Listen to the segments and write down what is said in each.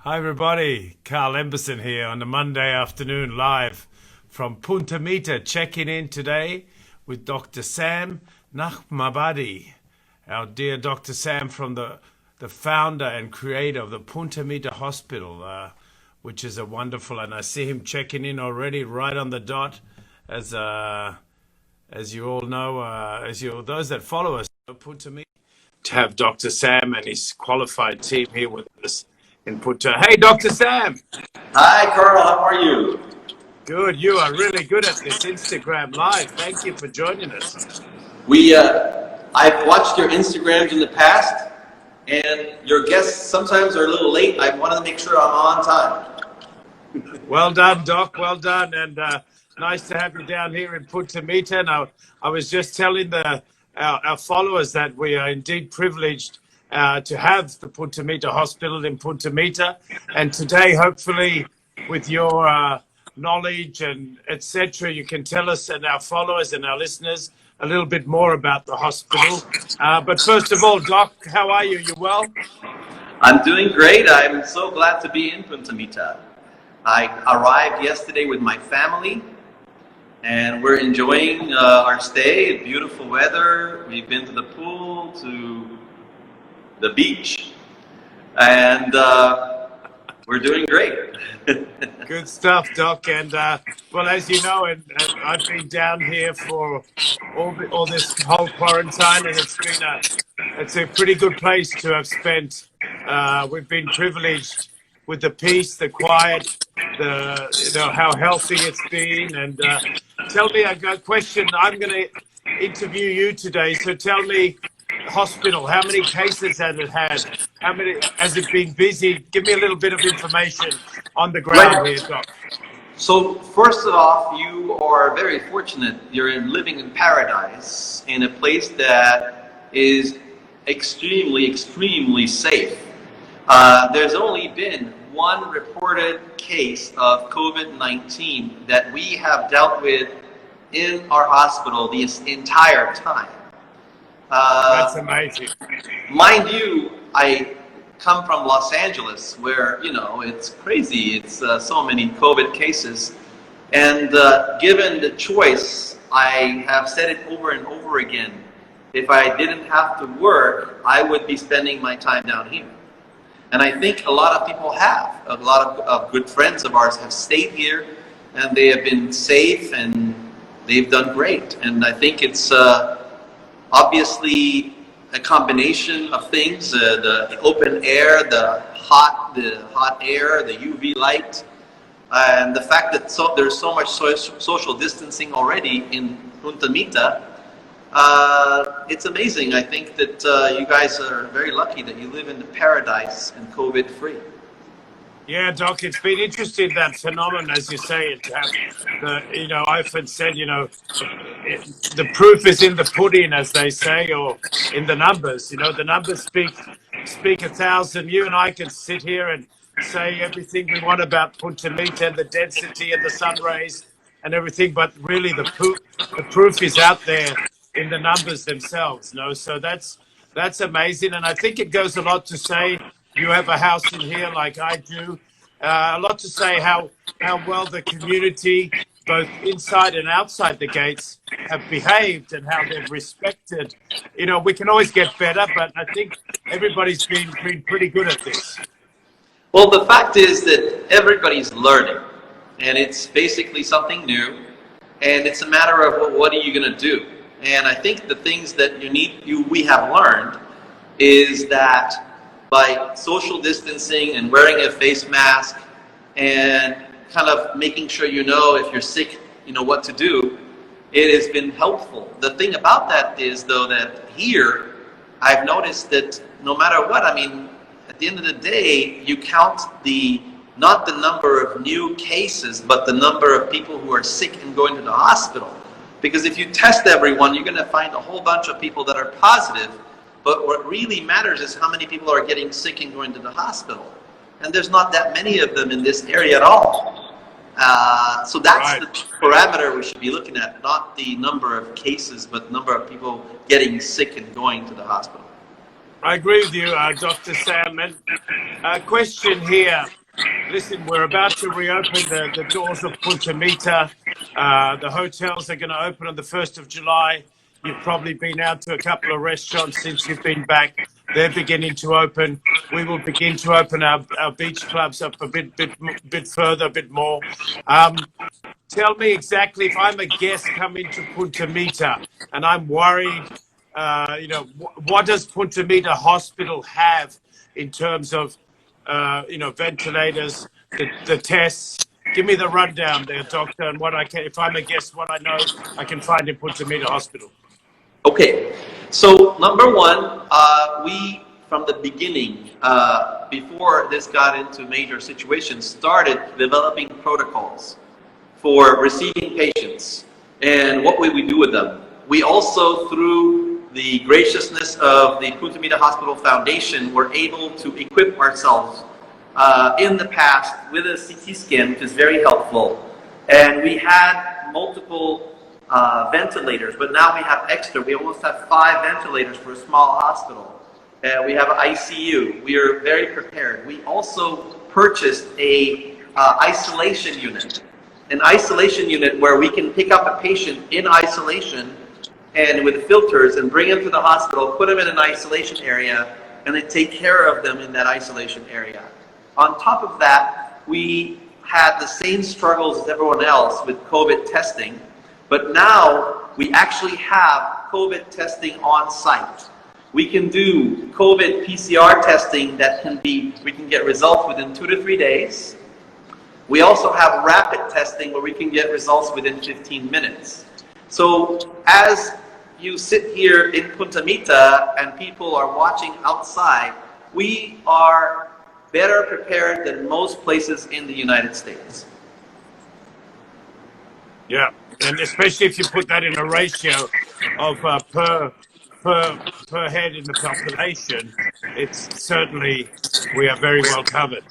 Hi everybody, Carl Emberson here on a Monday afternoon live from Punta Mita, checking in today with Dr. Sam Najmabadi, our dear Dr. Sam from the founder and creator of the Punta Mita Hospital, which is a wonderful, and I see him checking in already right on the dot as you all know, those that follow us, Punta Mita, to have Dr. Sam and his qualified team here with us in Punta. Hey, Dr. Sam. Hi, Carl. How are you? Good. You are really good at this Instagram Live. Thank you for joining us. I've watched your Instagrams in the past, and your guests sometimes are a little late. I wanted to make sure I'm on time. Well done, Doc. Well done. And nice to have you down here in Punta Mita. Now, I was just telling our followers that we are indeed privileged to have the Punta Mita Hospital in Punta Mita. And today, hopefully, with your knowledge and etc., you can tell us and our followers and our listeners a little bit more about the hospital. But first of all, Doc, how are you? You well? I'm doing great. I'm so glad to be in Punta Mita. I arrived yesterday with my family, and we're enjoying our stay. Beautiful weather. We've been to the pool, to the beach, and we're doing great. Good stuff, Doc. And well, as you know, and I've been down here for all this whole quarantine, and it's a pretty good place to have spent. We've been privileged with the peace, the quiet, how healthy it's been. And tell me a question. I'm going to interview you today, so tell me. Hospital, how many cases has it had? How many has it been busy? Give me a little bit of information on the ground here, Doc. So first off, you are very fortunate. You're living in paradise, in a place that is extremely safe. There's only been one reported case of COVID-19 that we have dealt with in our hospital this entire time. That's amazing. Mind you, I come from Los Angeles, where, it's crazy. It's so many COVID cases. And given the choice, I have said it over and over again. If I didn't have to work, I would be spending my time down here. And I think a lot of people have. A lot of good friends of ours have stayed here, and they have been safe, and they've done great. And I think it's obviously a combination of things, the open air, the hot air, the UV light, and the fact that there's so much social distancing already in Punta Mita. It's amazing. I think that you guys are very lucky that you live in the paradise and COVID-free. Yeah, Doc, it's been interesting, that phenomenon, as you say, to have I often said, the proof is in the pudding, as they say, or in the numbers. The numbers speak 1,000. You and I can sit here and say everything we want about Punta Mita and the density and the sun rays and everything, but really the proof is out there in the numbers themselves. So that's amazing, and I think it goes a lot to say. You have a house in here like I do. A lot to say how well the community, both inside and outside the gates, have behaved and how they've respected. We can always get better, but I think everybody's been pretty good at this. Well, the fact is that everybody's learning, and it's basically something new, and it's a matter of, well, what are you going to do? And I think the things that we have learned is that by social distancing and wearing a face mask and kind of making sure if you're sick, what to do, it has been helpful. The thing about that is, though, that here I've noticed that no matter what, at the end of the day, you count not the number of new cases, but the number of people who are sick and going to the hospital. Because if you test everyone, you're going to find a whole bunch of people that are positive. But what really matters is how many people are getting sick and going to the hospital. And there's not that many of them in this area at all. So that's right. The parameter we should be looking at, not the number of cases, but the number of people getting sick and going to the hospital. I agree with you, Dr. Sam. And question here. Listen, we're about to reopen the doors of Punta Mita. The hotels are going to open on the 1st of July. You've probably been out to a couple of restaurants since you've been back. They're beginning to open. We will begin to open our beach clubs up a bit further, a bit more. Tell me exactly, if I'm a guest coming to Punta Mita and I'm worried, what does Punta Mita Hospital have in terms of, ventilators, the tests? Give me the rundown there, doctor, and what I can, if I'm a guest, what I know I can find in Punta Mita Hospital. Okay, so number one, we from the beginning, before this got into major situations, started developing protocols for receiving patients and what would we do with them. We also, through the graciousness of the Punta Mita Hospital Foundation, were able to equip ourselves in the past with a CT scan, which is very helpful. And we had multiple ventilators, but now we have extra. We almost have 5 ventilators for a small hospital. We have an ICU. We are very prepared. We also purchased a isolation unit. An isolation unit where we can pick up a patient in isolation and with filters and bring them to the hospital, put them in an isolation area, and then take care of them in that isolation area. On top of that, we had the same struggles as everyone else with COVID testing, but now we actually have COVID testing on site. We can do COVID PCR testing we can get results within 2 to 3 days. We also have rapid testing where we can get results within 15 minutes. So as you sit here in Punta Mita and people are watching outside, we are better prepared than most places in the United States. Yeah, and especially if you put that in a ratio of per head in the population, it's certainly, we are very well covered.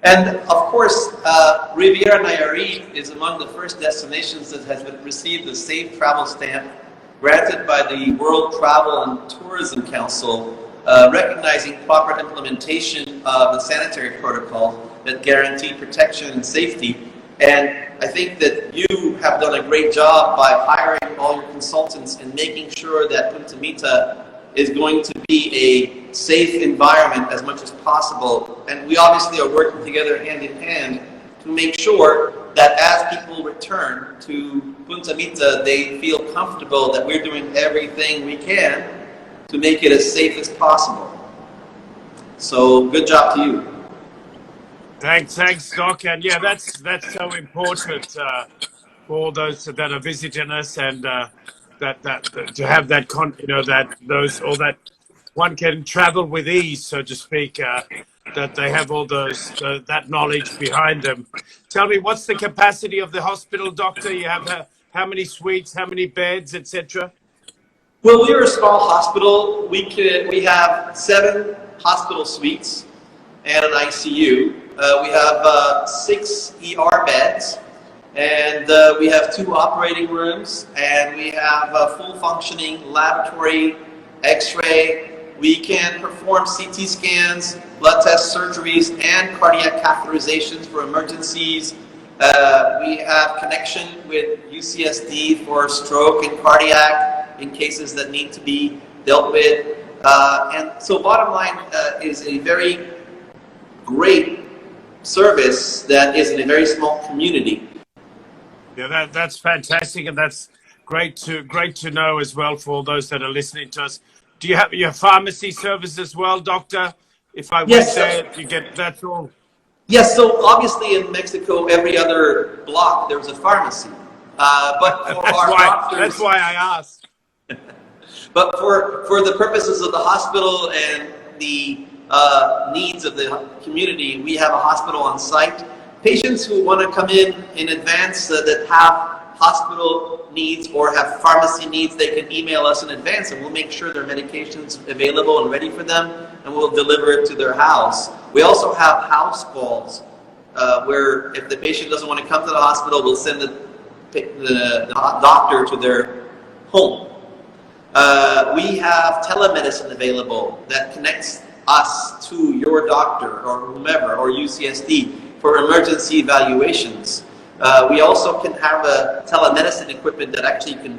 And of course, Riviera Nayarit is among the first destinations that has received the Safe Travel Stamp granted by the World Travel and Tourism Council, recognizing proper implementation of the sanitary protocol that guarantee protection and safety. And I think that you have done a great job by hiring all your consultants and making sure that Punta Mita is going to be a safe environment as much as possible. And we obviously are working together hand in hand to make sure that as people return to Punta Mita, they feel comfortable that we're doing everything we can to make it as safe as possible. So good job to you. Thanks, Doc. And yeah, that's so important for those that are visiting us, and that to have that that one can travel with ease, so to speak. That they have all that knowledge behind them. Tell me, what's the capacity of the hospital, doctor? You have how many suites, how many beds, etc.? Well, we're a small hospital. We have 7 hospital suites and an ICU. We have 6 ER beds, and we have 2 operating rooms, and we have a full functioning laboratory, X-ray. We can perform CT scans, blood tests, surgeries, and cardiac catheterizations for emergencies. We have connection with UCSD for stroke and cardiac in cases that need to be dealt with. And so bottom line is a very great service that is in a very small community. Yeah, that's fantastic, and that's great to know as well for all those that are listening to us. Do you have your pharmacy service as well, doctor? If I went there, you get that all? Yes, so obviously in Mexico, every other block there's a pharmacy. But for that's why I asked. But for the purposes of the hospital and the needs of the community, we have a hospital on site. Patients who want to come in advance that have hospital needs or have pharmacy needs, they can email us in advance and we'll make sure their medication's available and ready for them, and we'll deliver it to their house. We also have house calls where if the patient doesn't want to come to the hospital, we'll send the doctor to their home. We have telemedicine available that connects us to your doctor or whomever or UCSD for emergency evaluations. We also can have a telemedicine equipment that actually can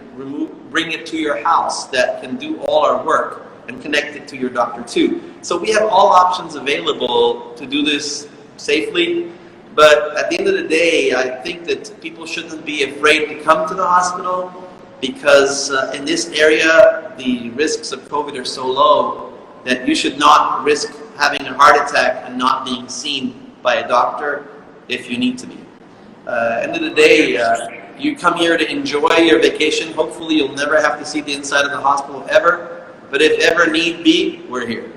bring it to your house that can do all our work and connect it to your doctor too. So we have all options available to do this safely. But at the end of the day, I think that people shouldn't be afraid to come to the hospital because in this area, the risks of COVID are so low that you should not risk having a heart attack and not being seen by a doctor if you need to be. End of the day, you come here to enjoy your vacation. Hopefully you'll never have to see the inside of the hospital ever. But if ever need be, we're here.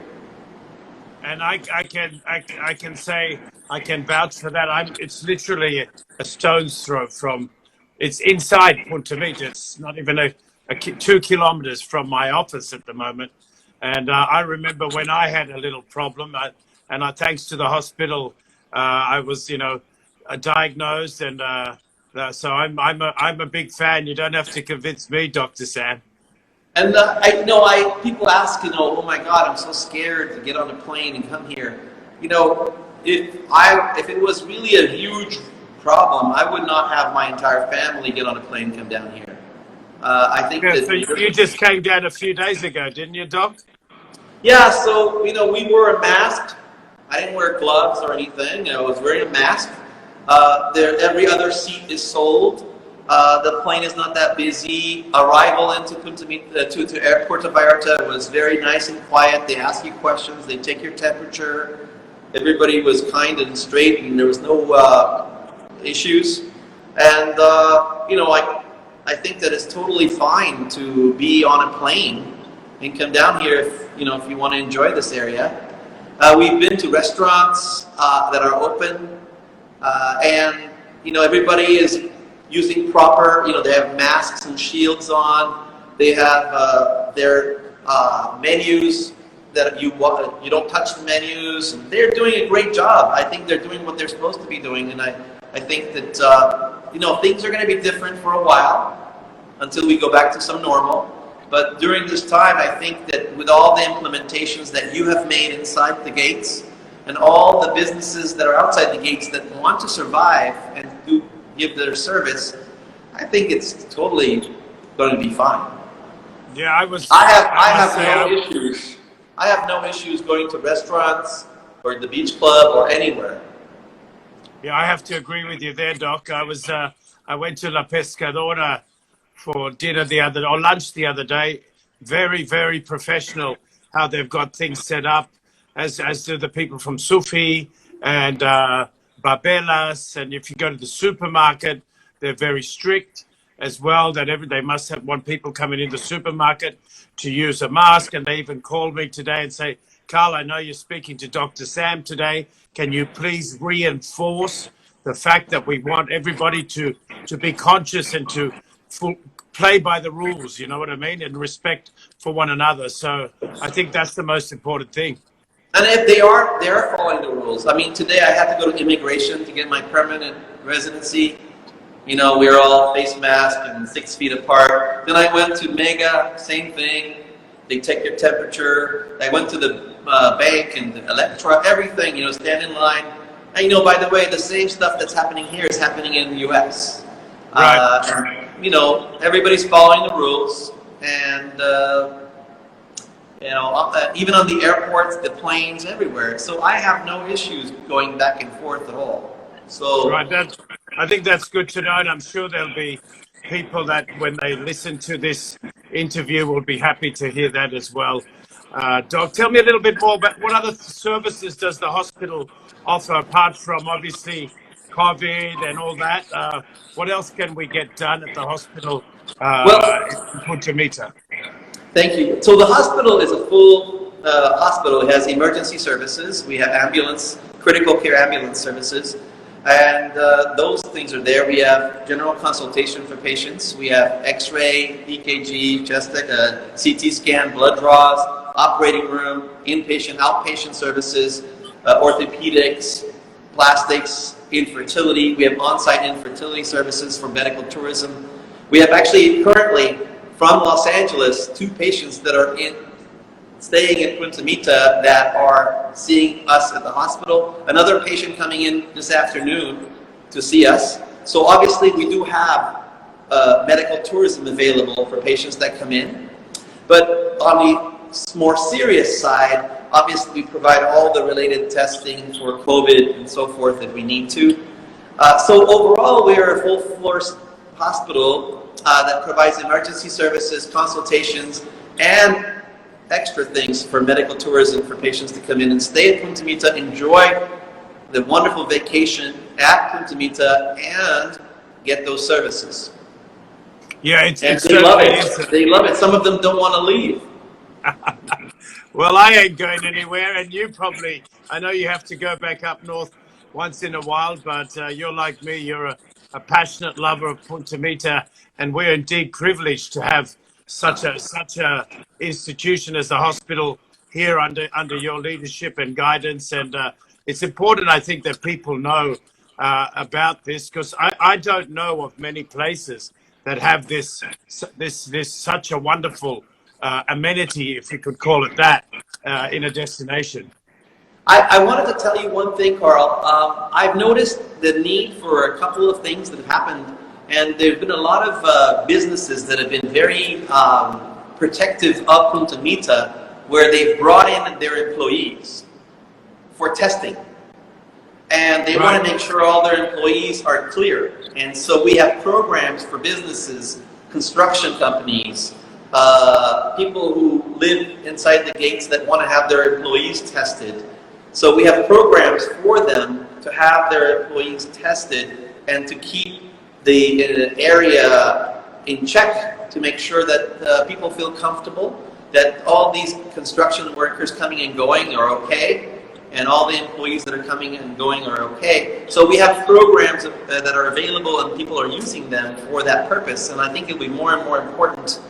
And I can say, I can vouch for that. It's literally a stone's throw from, it's inside Punta Mita. It's not even 2 kilometers from my office at the moment. And I remember when I had a little problem, thanks to the hospital, I was, diagnosed, and so I'm a big fan. You don't have to convince me, Dr. Sam. And people ask, oh my God, I'm so scared to get on a plane and come here. If it was really a huge problem, I would not have my entire family get on a plane and come down here. I think that. So you just came down a few days ago, didn't you, Doc? Yeah. So we wore a mask. I didn't wear gloves or anything. I was wearing a mask. Every other seat is sold. The plane is not that busy. Arrival into Punta Mita, to Airport Vallarta was very nice and quiet. They ask you questions. They take your temperature. Everybody was kind and straight, and there was no issues. And I think that it's totally fine to be on a plane and come down here if you want to enjoy this area. We've been to restaurants that are open, and everybody is using proper. They have masks and shields on. They have their menus that you don't touch the menus, and they're doing a great job. I think they're doing what they're supposed to be doing, and I think that things are going to be different for a while until we go back to some normal. But during this time, I think that with all the implementations that you have made inside the gates and all the businesses that are outside the gates that want to survive and give their service, I think it's totally going to be fine. Yeah, I have no issues. I have no issues going to restaurants or the beach club or anywhere. Yeah, I have to agree with you there, Doc. I went to La Pescadora for dinner lunch the other day. Very, very professional how they've got things set up, as do the people from Sufi and Barbelas. And if you go to the supermarket, they're very strict as well, that they must want people coming in the supermarket to use a mask. And they even called me today and say, Carl, I know you're speaking to Dr. Sam today. Can you please reinforce the fact that we want everybody to be conscious and to play by the rules, you know what I mean, and respect for one another. So I think that's the most important thing. And if they are following the rules. I mean, today I had to go to immigration to get my permanent residency. We're all face masked and 6 feet apart. Then I went to Mega, same thing. They take your temperature. I went to the bank and the Electra, everything, stand in line. And by the way, the same stuff that's happening here is happening in the US. Right. Everybody's following the rules. And, even on the airports, the planes, everywhere. So I have no issues going back and forth at all. So right, I think that's good to know, and I'm sure there'll be people that when they listen to this interview will be happy to hear that as well. Doc, tell me a little bit more about what other services does the hospital offer apart from obviously COVID and all that. What else can we get done at the hospital in Punta Mita? Thank you. So the hospital is a full hospital. It has emergency services. We have critical care ambulance services. And those things are there. We have general consultation for patients. We have X-ray, EKG, chest, CT scan, blood draws, operating room, inpatient, outpatient services, orthopedics, plastics, infertility. We have on-site infertility services for medical tourism. We have actually currently, from Los Angeles, 2 patients that are staying in Punta Mita that are seeing us at the hospital. Another patient coming in this afternoon to see us. So obviously we do have medical tourism available for patients that come in. But on the more serious side, obviously we provide all the related testing for COVID and so forth that we need to. So overall, we are a full-floor hospital that provides emergency services, consultations, and extra things for medical tourism for patients to come in and stay at Punta Mita, enjoy the wonderful vacation at Punta Mita, and get those services. Yeah, and they love it. They love it. Some of them don't want to leave. Well, I ain't going anywhere, and you probably, I know you have to go back up north once in a while, but you're like me, you're a passionate lover of Punta Mita, and we're indeed privileged to have such a institution as the hospital here under your leadership and guidance. And it's important, I think, that people know about this, because I don't know of many places that have this such a wonderful amenity, if you could call it that, in a destination. I wanted to tell you one thing, Carl. I've noticed the need for a couple of things that have happened, and there have been a lot of businesses that have been very protective of Punta Mita, where they've brought in their employees for testing. And they want to make sure all their employees are clear. And so we have programs for businesses, construction companies, people who live inside the gates that want to have their employees tested. So we have programs for them to have their employees tested and to keep the area in check, to make sure that people feel comfortable, that all these construction workers coming and going are okay, and all the employees that are coming and going are okay. So we have programs that are available, and people are using them for that purpose. And I think it'll be more and more important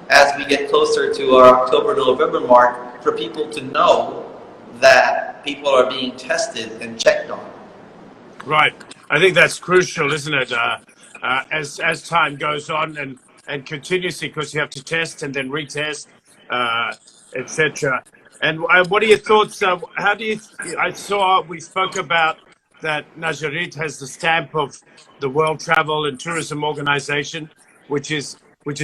as we get closer to our October-November mark for people to know that people are being tested and checked on. Right. I think that's crucial, isn't it? As time goes on and continuously, because you have to test and then retest, etc. And what are your thoughts? How do you? I saw we spoke about that Najmabadi has the stamp of the World Travel and Tourism Organization, which is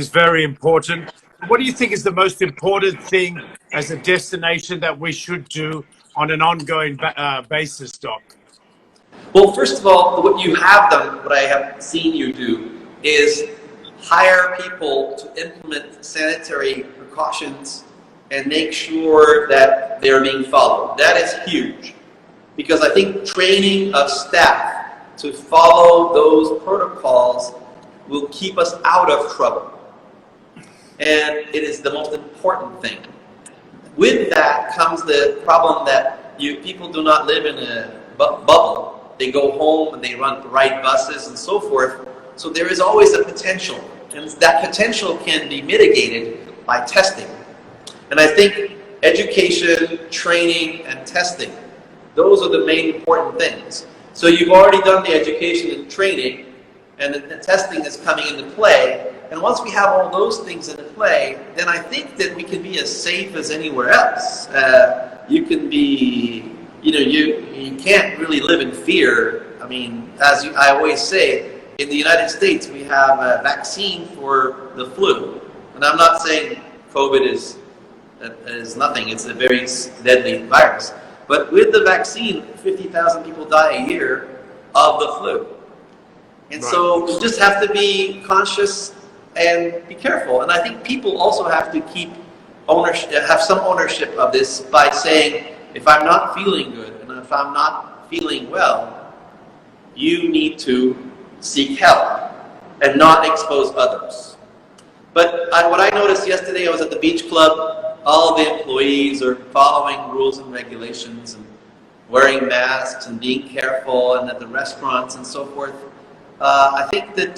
very important. What do you think is the most important thing as a destination that we should do on an ongoing basis, Doc? Well, first of all, what you have done, what I have seen you do, is hire people to implement sanitary precautions and make sure that they're being followed. That is huge, because I think training of staff to follow those protocols will keep us out of trouble. And it is the most important thing. With that comes the problem that people do not live in a bubble. They go home and they ride buses and so forth. So there is always a potential, and that potential can be mitigated by testing. And I think education, training, and testing, those are the main important things. So you've already done the education and training, and the testing is coming into play. And once we have all those things into play, then I think that we can be as safe as anywhere else. You can be, you can't really live in fear. I mean, I always say, in the United States, we have a vaccine for the flu. And I'm not saying COVID is nothing. It's a very deadly virus. But with the vaccine, 50,000 people die a year of the flu. And so we just have to be conscious and be careful. And I think people also have to have some ownership of this by saying, if I'm not feeling good and if I'm not feeling well, you need to seek help and not expose others. But what I noticed yesterday, I was at the beach club. All the employees are following rules and regulations and wearing masks and being careful, and at the restaurants and so forth. I think that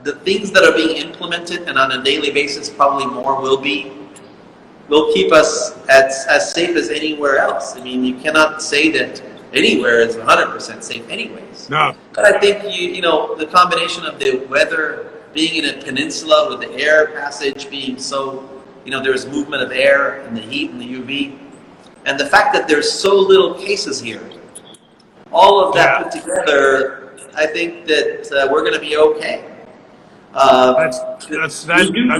the things that are being implemented, and on a daily basis probably more will keep us as safe as anywhere else. I mean, you cannot say that anywhere is 100% safe anyways. No. But I think, the combination of the weather being in a peninsula with the air passage being so, there's movement of air and the heat and the UV, and the fact that there's so little cases here, all of that put together, I think that we're going to be okay. I'm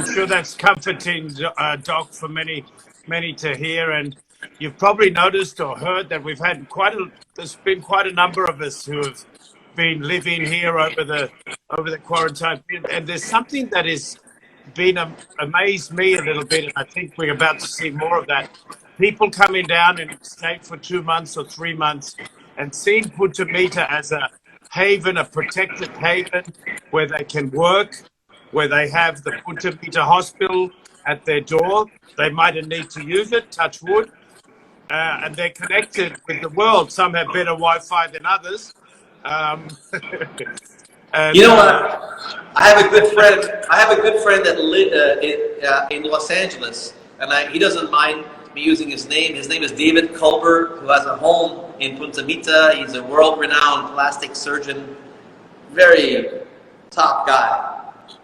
sure that's comforting, Doc, for many to hear. And you've probably noticed or heard that there's been quite a number of us who have been living here over the quarantine period. And there's something that has been amazed me a little bit, and I think we're about to see more of that. People coming down and staying for 2 months or 3 months and seeing Punta Mita as a haven, a protected haven where they can work, where they have the Punta Mita hospital at their door. They might need to use it, touch wood, and they're connected with the world. Some have better Wi-Fi than others. And, you know what? I have a good friend that lives in Los Angeles, and he doesn't mind me using his name. His name is David Culver, who has a home in Punta Mita. He's a world-renowned plastic surgeon, very top guy.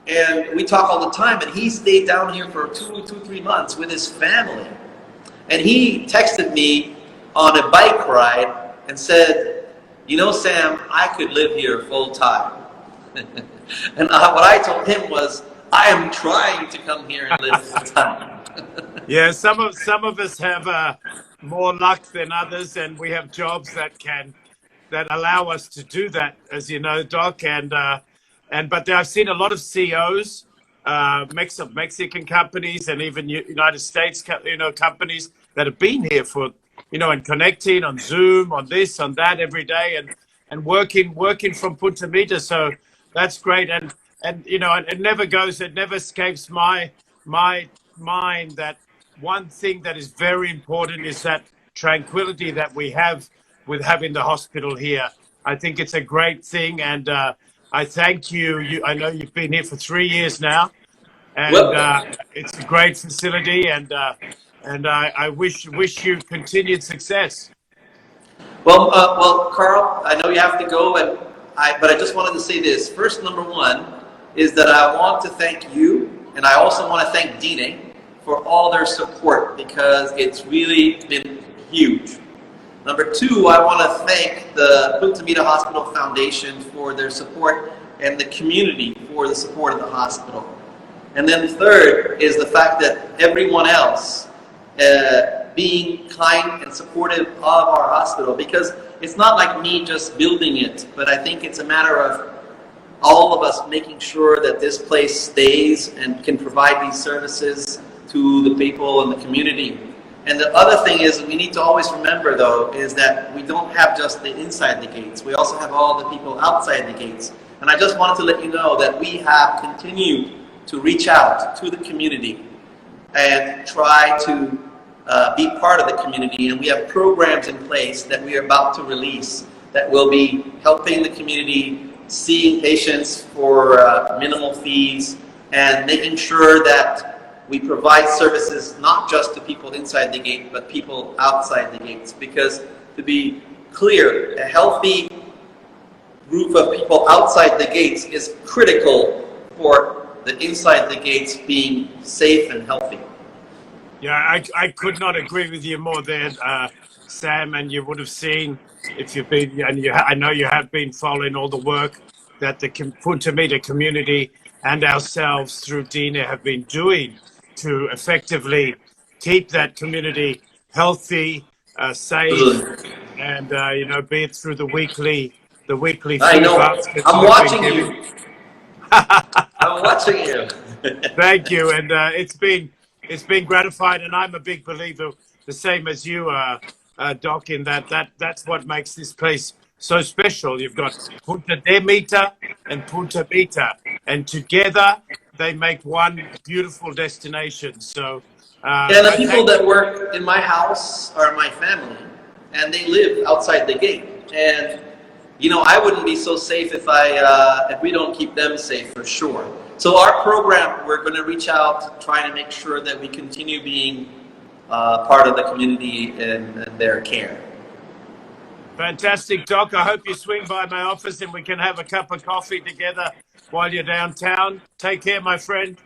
And we talk all the time, and he stayed down here for 3 months with his family. And he texted me on a bike ride and said, Sam, I could live here full time. And what I told him was, I am trying to come here and live full time. Yeah, some of us have more luck than others, and we have jobs that allow us to do that, as you know, Doc. But I've seen a lot of CEOs, Mexican companies, and even United States, companies that have been here for, and connecting on Zoom, on this, on that every day, and working from Punta Mita. So that's great. And it never escapes my mind that one thing that is very important is that tranquility that we have with having the hospital here. I think it's a great thing, and I thank you. I know you've been here for 3 years now, and it's a great facility, and I wish you continued success. Well, Carl, I know you have to go, but I just wanted to say this. First, number one is that I want to thank you, and I also want to thank Dine for all their support, because it's really been huge. Number two, I want to thank the Punta Mita Hospital Foundation for their support and the community for the support of the hospital. And then third is the fact that everyone else being kind and supportive of our hospital, because it's not like me just building it, but I think it's a matter of all of us making sure that this place stays and can provide these services to the people in the community. And the other thing is, we need to always remember, though, is that we don't have just the inside the gates. We also have all the people outside the gates. And I just wanted to let you know that we have continued to reach out to the community and try to be part of the community. And we have programs in place that we are about to release that will be helping the community, seeing patients for minimal fees, and making sure that we provide services not just to people inside the gate, but people outside the gates. Because, to be clear, a healthy group of people outside the gates is critical for the inside the gates being safe and healthy. Yeah, I could not agree with you more there, Sam. And you would have seen, if you've been, and I know you have been following all the work that the Punta Mita community and ourselves through Dina have been doing to effectively keep that community healthy, safe, and be it through the weekly I know. baskets. I'm watching you. I'm watching you. Thank you, and it's been gratifying, and I'm a big believer, the same as you, Doc, in that's what makes this place so special. You've got Punta Mita and Punta Mita, and together they make one beautiful destination. So, and the people that work in my house are my family, and they live outside the gate. And I wouldn't be so safe if we don't keep them safe, for sure. So our program, we're going to reach out, trying to make sure that we continue being part of the community and their care. Fantastic, Doc. I hope you swing by my office and we can have a cup of coffee together while you're downtown. Take care, my friend.